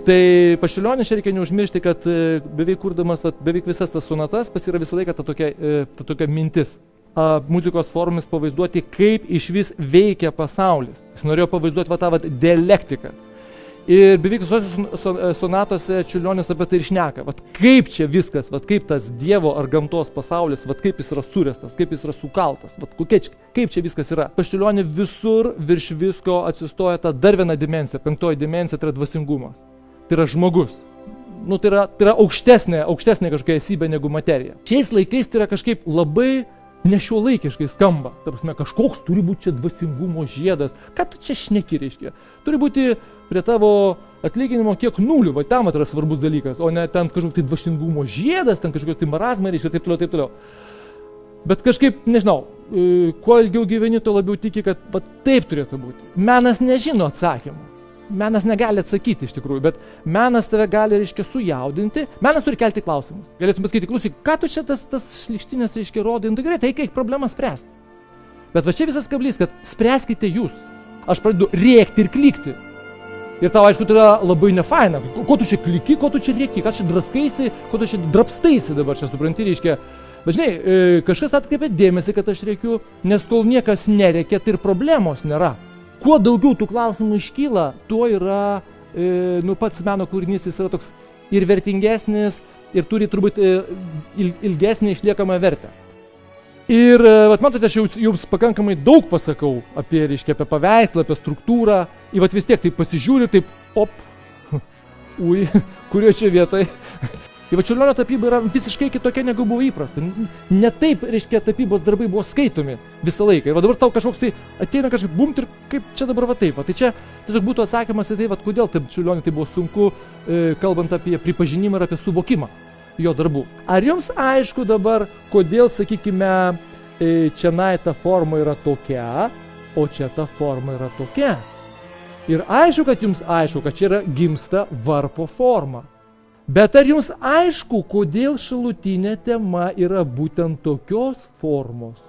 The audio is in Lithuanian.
Tai pas Čiurlionį čia reikia neužmiršti, kad beveik kurdamas beveik visas tas sonatas, pas yra visą laiką ta tokia mintis. Muzikos formomis pavaizduoti, kaip iš vis veikia pasaulis. Jis norėjo pavaizduoti tą dialektiką. Ir beveik visose sonatose Čiurlionis apie tai ir šneka. Kaip čia viskas, kaip tas Dievo ar gamtos pasaulis, kaip jis yra surestas, kaip jis yra sukaltas, kaip čia viskas yra. Pas Čiurlionį visur virš visko atsistoja ta dar viena dimensija, 5 dimensija, tai yra dvasingumas. Tai yra žmogus. Tai yra aukštesnė kažkokia esybė negu materija. Šiais laikais tai yra kažkaip labai nešiuolaikiškai skamba. Ta prasme, kažkoks turi būti čia dvasingumo žiedas. Ką tu čia šneki, reiškia? Turi būti prie tavo atlyginimo kiek nulių, tam yra svarbus dalykas, o ne ten kažkoks tai dvasingumo žiedas, ten kažkokios tai marazmai, reiškia, taip toliau. Bet kažkaip, nežinau, kuo ilgiau gyveni, tuo labiau tiki, kad taip turėtų būti. Menas nežino atsakymų. Menas negali atsakyti iš tikrųjų, bet menas tave gali, reiškia, sujaudinti. Menas turi kelti klausimus. Galėtum pasakyti, klausyk, ką tu čia tas šlykštinės, reiškia, rodai, gerai, tai kaip problemą spręsti. Bet čia visas kablys, kad spręskite jūs. Aš pradedu rėkti ir klykti. Ir tau, aišku, tai yra labai nefaina. Ko tu čia kliki, ko tu čia rėki, ką čia draskaisi, ko tu čia drapstaisi dabar, čia supranti, reiškia. Bet žinai, kažkas atkreipia dėmesį, kad aš rėkiu, nes kol niekas nerėkia, tai ir problemos nėra. Kuo daugiau tų klausimų iškyla, tuo yra, pats meno kūrinys jis yra toks ir vertingesnis, ir turi turbūt ilgesnį išliekamą vertę. Ir, matote, aš jums pakankamai daug pasakau apie paveikslą, apie struktūrą, ir vis tiek taip pasižiūriu, taip, kurio čia vietoj. Ir Čiurlionio tapyba yra visiškai kitokia, negu buvo įprasta. Ne taip, reiškia, tapybos darbai buvo skaitomi visą laiką. Ir dabar tau kažkoks tai ateina kažkaip bumt ir kaip čia dabar taip. Tai čia tiesiog būtų atsakymas į tai, kodėl Čiurlioniui tai buvo sunku, kalbant apie pripažinimą ir apie suvokimą jo darbų. Ar jums aišku dabar, kodėl, sakykime, čionai ta forma yra tokia, o čia ta forma yra tokia? Ir aišku, kad jums aišku, kad čia yra gimsta varpo forma. Bet ar jums aišku, kodėl šalutinė tema yra būtent tokios formos?